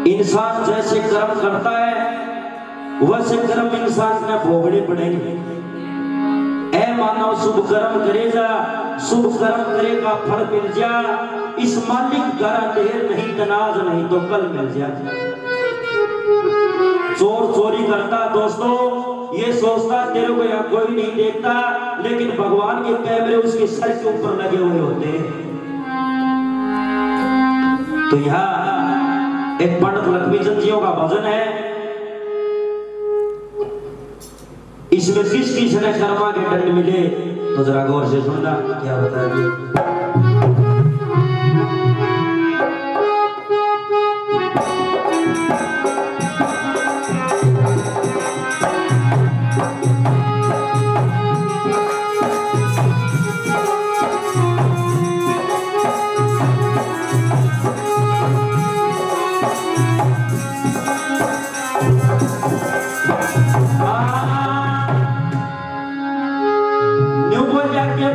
इंसान जैसे कर्म करता है वैसे कर्म इंसान ने भोगने पड़ेंगे। ऐ मानव शुभ कर्म करेगा, शुभ कर्म करेगा फल मिल जा। इस मालिक घर अंधेर नहीं तनाज नहीं तो कल मिल जा। चोर चोरी करता दोस्तों ये सोचता तेरे को यहाँ कोई नहीं देखता, लेकिन भगवान के कैमरे उसके सर के ऊपर लगे हुए होते हैं। तो यहाँ एक पंडित लक्ष्मीचंद जियों का भजन है, इसमें किस किस ने कर्मा के दंड मिले तो जरा गौर से सुनना क्या बताया।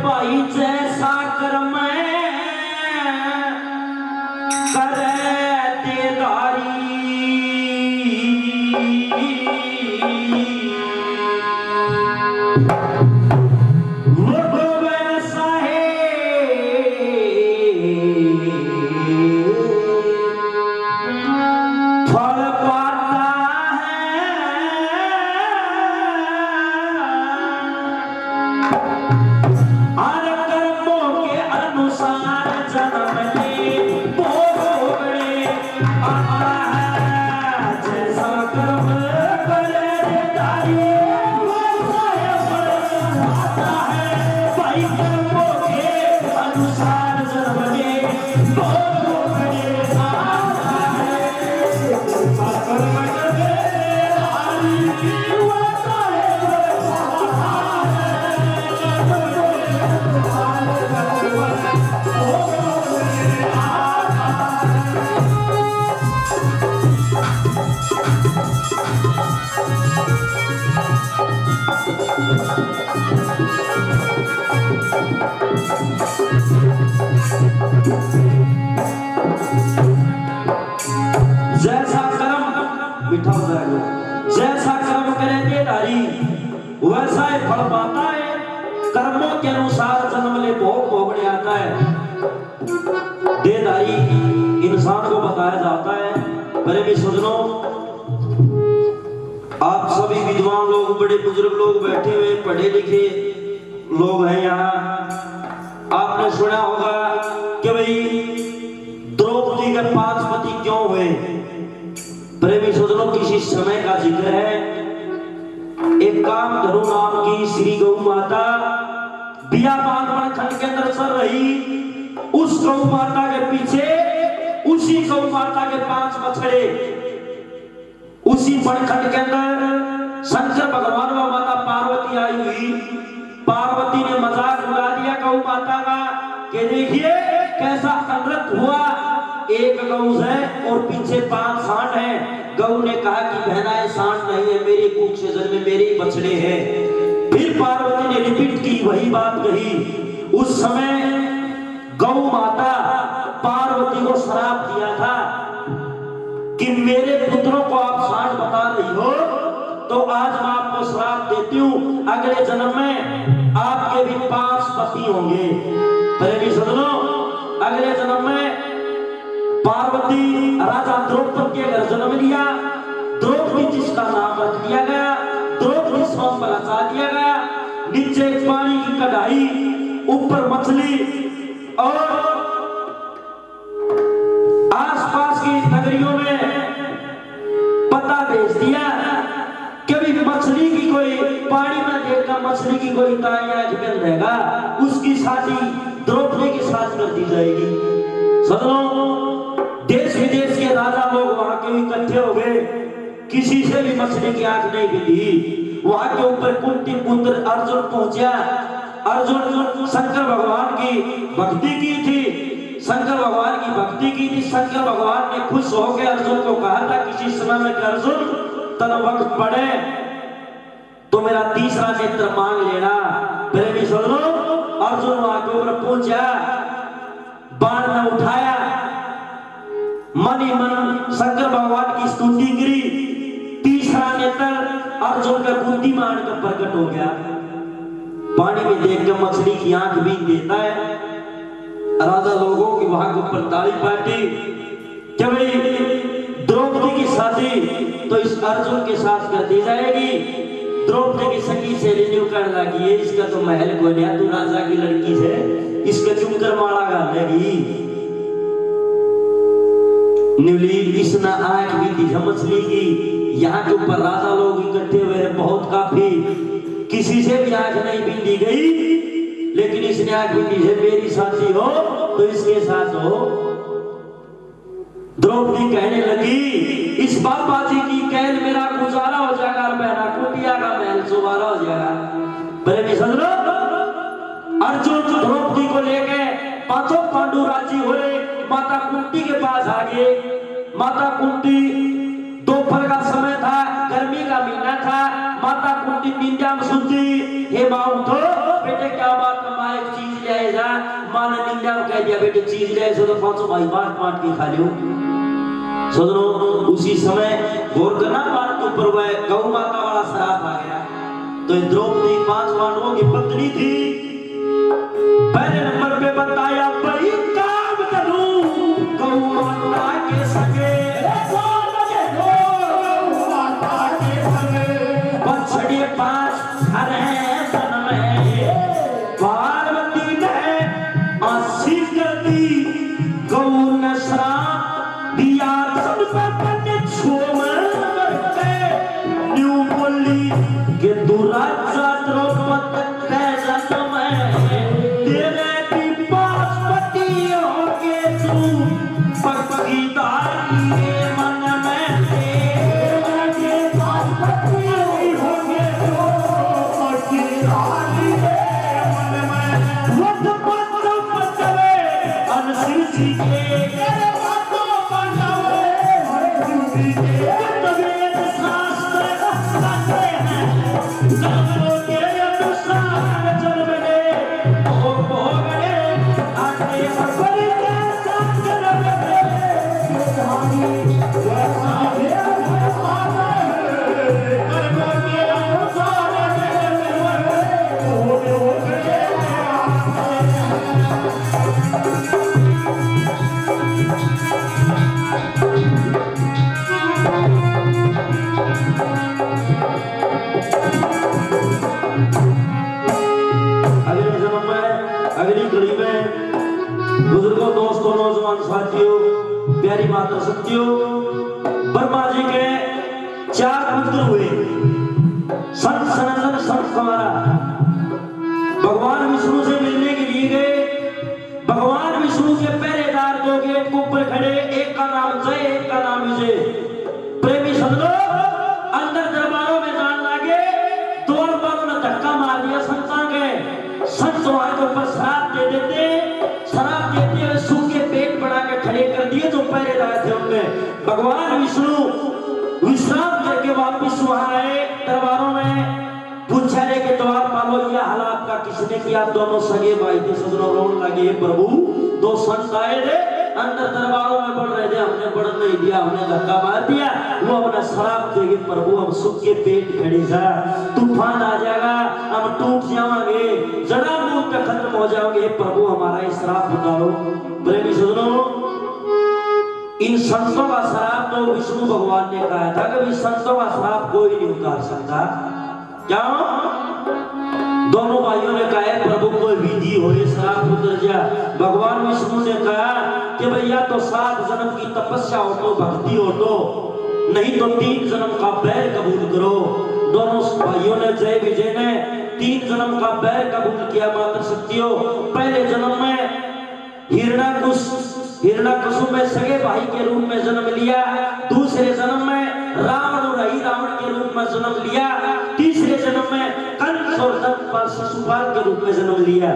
भाई जैसा कर्म करे देदारी वो वैसा है फल पाता जैसा कर्म करे देदारी वैसा ही फल पाता है। कर्मों के अनुसार जन्म ले भोग भोगने आता है। देदारी इंसान को बताया जाता है। मेरे भी सज्जनों, आप सभी विद्वान लोग, बड़े बुजुर्ग लोग बैठे हुए, पढ़े लिखे लोग हैं यहाँ। आपने सुना होगा कि भाई द्रौपदी के 5 पति क्यों हुए। प्रेमी सज्जनों, किसी समय का जिक्र है। एक कामधनु नाम की श्री गौ माता बियाबान बनखंड के अंदर चल रही। उस गौ माता के पीछे उसी गौ माता के 5 बछड़े, उसी बनखंड के अंदर शंकर भगवान व माता पार्वती आई हुई। पार्वती ने मजाक उड़ा दिया गौ माता का कि देखिए कैसा अनृत हुआ, एक गौ है और पीछे 5 सांड हैं। गौ ने कहा कि बहना सांड नहीं है, मेरी कुख से जन्मे मेरे ही बछड़े हैं। फिर पार्वती ने रिपीट की वही बात कही। उस समय गौ माता पार्वती को श्राप दिया था कि मेरे पुत्रों को आप सांड बता रही हो तो आज मैं आपको श्राप देती हूँ, अगले जन्म में आपके भी 5 पति होंगे। प्रेमी सज्जनों, अगले जन्म में पार्वती राजा द्रौपदी के घर जन्म लिया। द्रौपदी जिसका नाम रख दिया गया, द्रौपदी स्वयं रचा दिया गया। नीचे पानी की कढ़ाई, ऊपर मछली, और आसपास की नगरियों में पता भेज दिया कभी मछली की कोई पानी में देखना, मछली की कोई ताया जगह रहेगा, उसकी शादी द्रौपदी के साथ कर दी जाएगी। सदनों, देश विदेश के राजा लोग वहां के इकट्ठे हो गए। किसी से भी मछली की आंख नहीं मिली। वहां के ऊपर कुंती पुत्र अर्जुन पहुंचा। अर्जुन शंकर भगवान की भक्ति की थी, शंकर भगवान की भक्ति की थी। शंकर भगवान ने खुश होकर अर्जुन को कहा था किसी समय में कि अर्जुन तन वक्त पड़े तो मेरा तीसरा नेत्र मांग लेना। प्रेमी सज्जनों, अर्जुन वहां के ऊपर पहुंचा, बाण में उठाया, मन ही मन शंकर भगवान की स्तुति करी। तीसरा नेत्र अर्जुन का बुद्धिमान का प्रकट हो गया। पानी में देखकर मछली की आंख बीत देता है। राजा लोगों की वहां के ऊपर ताली पार्टी कि भाई द्रौपदी की शादी तो इस अर्जुन के साथ कर दी जाएगी। द्रौपदी की सखी सहेली ने कहने लगी है इसका तो महल को लिया, तू राजा की लड़की से इसका चुमकर माला गालेगी। निवली इसना आंख भी थी मछली की। यहाँ के ऊपर राजा लोग इकट्ठे हुए हैं बहुत काफी, किसी से भी आंख नहीं बींदी गई, लेकिन इसने आंख बींदी है मेरी साथी हो तो इसके साथ हो। द्रौपदी कहने लगी इस बाबा जी की कैल मेरा गुजारा हो जाएगा और मेरा कुटिया का महल सुवारा हो जाएगा। प्रेमी समझ अर्जुन द्रौपदी को लेके पांचों पांडु राजी हुए। माता कुंती के पास आ गए। माता कुंती दोपहर का समय था, गर्मी का महीना था। माता कुंती निंदा में सुनती हे माँ उठो बेटे क्या बात है, माँ एक चीज ले आए जा। माँ ने निंदा में कह दिया बेटे चीज ले आए तो पांचों भाई बांट बांट के खा लियो। सुनो उसी समय गौर करना बात के ऊपर वह गौ माता वाला श्राप आ गया। तो द्रौपदी 5 पांडवों की पत्नी थी। पहले नंबर पे बताया बड़ी काम करूं गौ माता के संगे, बछड़े 5 हरे सन में पार्वती ने आशी कर दी। गौ ने श्राप दिया सब पे छोमर करते न्यू बोली के तू राजा द्रौपदी के जन्म में तेरे भी 5 पति होंगे तू पक्की दाई के मन में तेरे भी 5 पति होंगे तू पक्की दाई के मन में। वक्त पत्रों पत्रे अनसिर जी के बुजुर्गों दोस्तों नौजवान साथियों प्यारी माता सत्यो, ब्रह्मा जी के 4 पुत्र हुए। संत सनातन संत कुमारा भगवान विष्णु से मिलने के लिए गए। भगवान विष्णु के पहरेदार 2 गेट के ऊपर खड़े, एक का नाम जय एक का नाम विजय। प्रेमी सदनो अंदर दरबारों में जान लगे। दौड़ वालों ने धक्का मार दिया संतां के। संत वहां के ऊपर शराब दे देते, शराब देते हुए सूखे पेट बना के खड़े कर दिए जो पहरेदार थे उनने। भगवान विष्णु विश्राम करके वापिस वहां आए दरबारों में। पूछा रे के द्वार पालो यह हालात का किसने किया। दोनों सगे भाई थे सजनों रोने लगे प्रभु 2 संत आए थे अंदर दरबारों में बढ़ रहे थे, हमने बढ़ नहीं दिया, हमने धक्का मार दिया। वो अपना शराब देंगे प्रभु हम सूखे पेट खड़े जा, तूफान आ जाएगा हम टूट जाएंगे, जड़ा मुंह पे खत्म हो जाओगे प्रभु हमारा ये श्राप उतारो। प्रेमी सजनों इन संतों का श्राप तो विष्णु भगवान ने कहा था कि संतों का श्राप कोई नहीं उतार सकता। क्या दोनों भाइयों ने कहा प्रभु कोई विधि हो श्राप उतर जा। भगवान विष्णु ने कहा कि भैया तो 7 जन्म की तपस्या हो तो भक्ति हो तो, नहीं तो 3 जन्म का बैर कबूल करो। दोनों भाइयों ने जय विजय ने 3 जन्म का बैर कबूल किया। माता सत्यो पहले जन्म में हिरण्याकश्यप में सगे भाई के रूप में जन्म लिया। दूसरे जन्म में रावण और रावण के रूप में जन्म लिया। तीसरे जन्म में कंस और दंत शिशुपाल के रूप में जन्म लिया।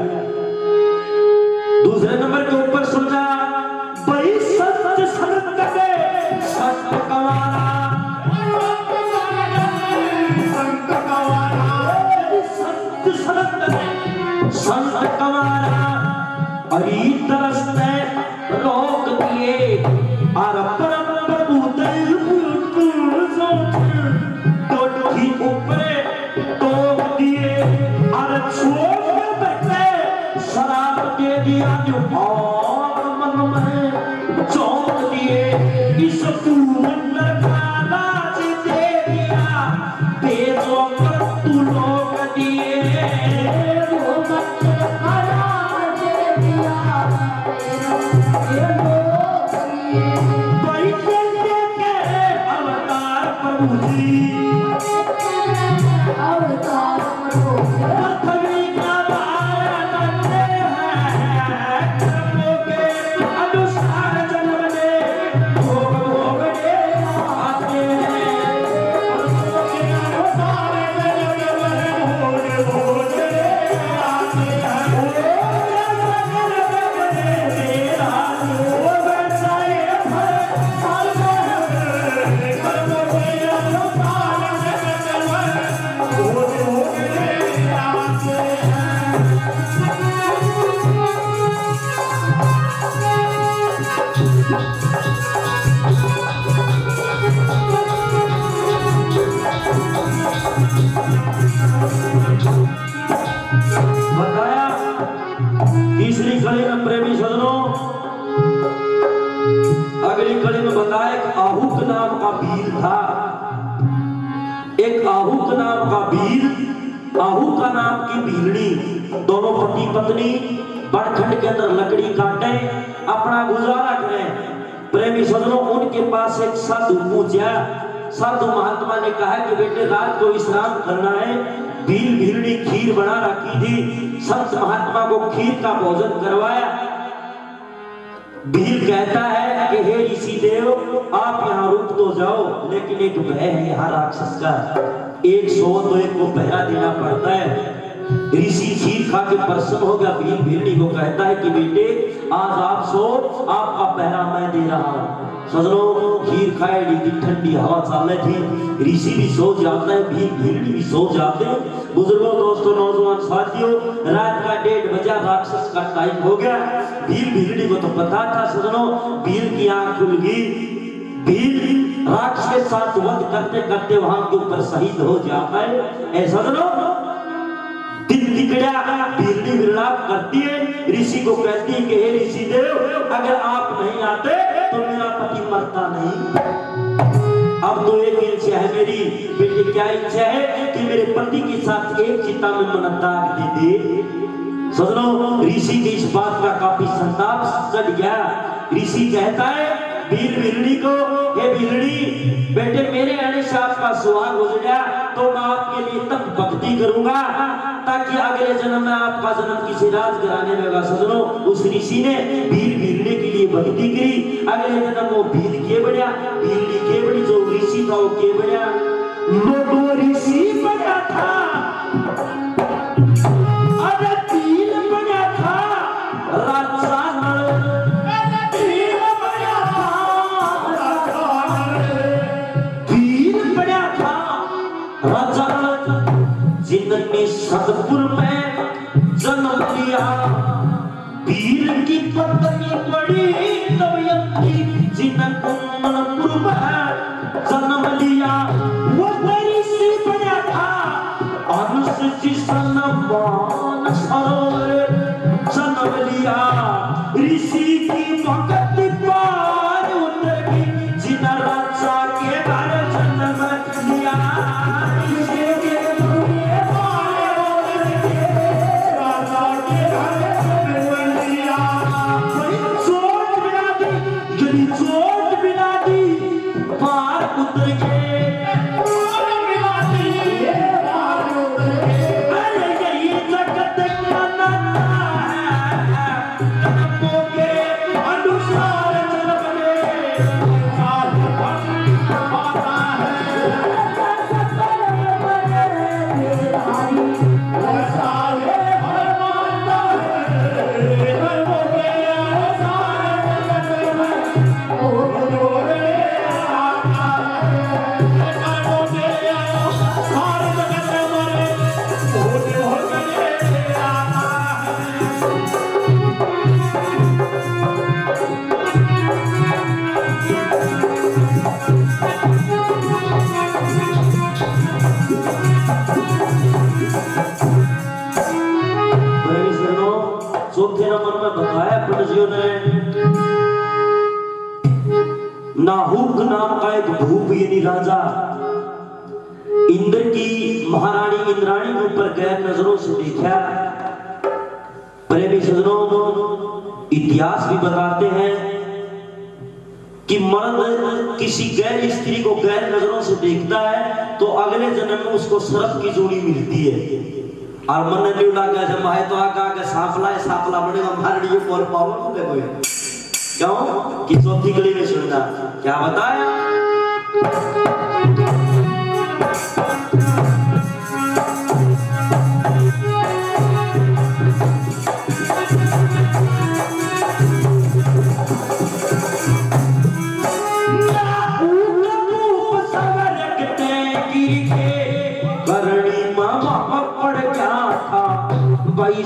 दूसरे नंबर के ऊपर सुनना बड़ी सत्य संत के संत कवारा संत कवारा अरी तरस ने रोक दिए और परम प्रभु दैव टोटकी ऊपरे टोक दिए और छोड़ के बैठे शराब दे दिया जो और मन में चौंक दिए इस अंदर खाना दे दिया बेजों पर तू लोग दिए वो मंत्र खाना दे दिया अवतार प्रभु जी अवतार प्रभु पृथ्वी का भार करते हैं कर्मों के अनुसार जन्म ले भोग भोगने आते हैं कर्मों के अनुसार जन्म ले भोग भोगने आते हैं बताया तीसरी कड़ी में प्रेमी सजनों अगली कड़ी में बताया एक आहूक नाम का वीर था एक आहूक नाम का वीर आहू का नाम की भीलड़ी दोनों पति पत्नी बड़खंड के अंदर लकड़ी काटे अपना गुजारा करें प्रेमी सजनों उनके पास एक साधु पूछा साधु महात्मा ने कहा कि बेटे रात को विश्राम करना है भील भीलड़ी खीर बना रखी थी संत महात्मा को खीर का भोजन करवाया भील कहता है कि हे ऋषि देव आप यहाँ रुक तो जाओ लेकिन एक भय है यहाँ राक्षस का 100 तो एक को पहरा देना पड़ता है ऋषि खीर खा के प्रसन्न हो गया भील भीलड़ी को कहता है कि बेटे आज आप सो आपका पहरा मैं दे रहा हूँ सजनों खीर खाए दी ठंडी हवा चाले थी ऋषि भी सो जाता है भील भीलड़ी भी सो जाते हैं बुजुर्गों दोस्तों नौजवान साथियों रात का 1:30 बजा राक्षस का टाइम हो गया भील भीलड़ी को तो पता था सजनों भील की आंख खुल गई भील राक्षस के साथ वध करते करते वहां के ऊपर शहीद हो जाता है ऐसा सजनों दिन निकला भीलड़ी विलाप करती है ऋषि को कहती है कि हे ऋषि देव अगर आप नहीं आते तो मेरा पति मरता नहीं अब तो एक इच्छा है मेरी बेटी क्या इच्छा है कि मेरे पति के साथ एक चिता में मनदाग दे दे सजनों ऋषि की इस बात का काफी संताप चढ़ गया ऋषि कहता है भील भीलड़ी को हे भीलड़ी बेटे मेरे आने से आपका सुहाग हो गया तो मैं आपके लिए तब भक्ति करूंगा ताकि अगले जन्म में आपका जन्म किसी राजघराने में होगा सजनों उस ऋषि ने भील भीलड़ी के लिए भक्ति की अगले जन्म वो भील के बढ़िया भीलड़ी के बड़ी जो ऋषि था वो के बढ़िया वो ऋषि बना था अरे भील बना था राजा जिनने सतपुर में जन्म लिया वीर की पत्नी बड़ी दमयंती जिनको मनपुर में जन्म लिया वो ऋषि बना था अनुसूचित सन्मान सरोवर जन्म लिया ऋषि की भक्ति पार उतर गई जिन राजा के घर जन्म लिया चोट बिना दी पार उतर गए अरे ये जगत का नाता है अनुसार जन्म ले नाहुक नाम का एक भूप यानी राजा इंद्र की महारानी इंद्राणी के ऊपर गैर नजरों से देखा। प्रेमी सज्जनों, इतिहास भी बताते हैं कि मर्द किसी गैर स्त्री को गैर नजरों से देखता है तो अगले जन्म में उसको सर्प की जोड़ी मिलती है। और मन ने लगा जब आए तो आगा के सांपला बनेगा मारड़ियों पर पावर देखो क्यों कि चौथी कड़ी में सुनना क्या बताया।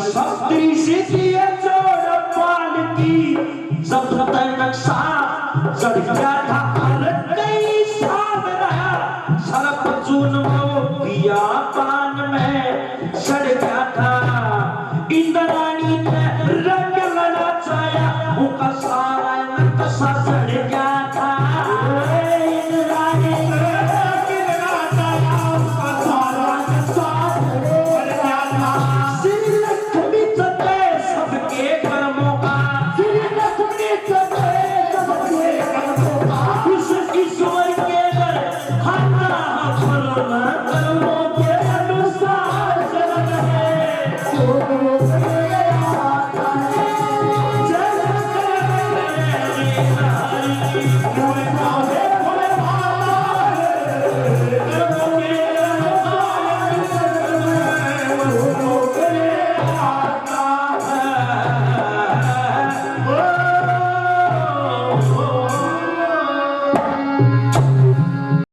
सप्तरी से दिए जोड़ पाल की जब तक नक्शा चढ़ गया था और कई साल रहा सरप चून में पिया पान में सड़ गया था। इंद्राणी ने रंग लड़ा चाया उनका सारा नक्शा चढ़ गया था। इंद्राणी ने रंग लड़ा चाया उनका सारा नक्शा चढ़ गया था। सबके कर्मों का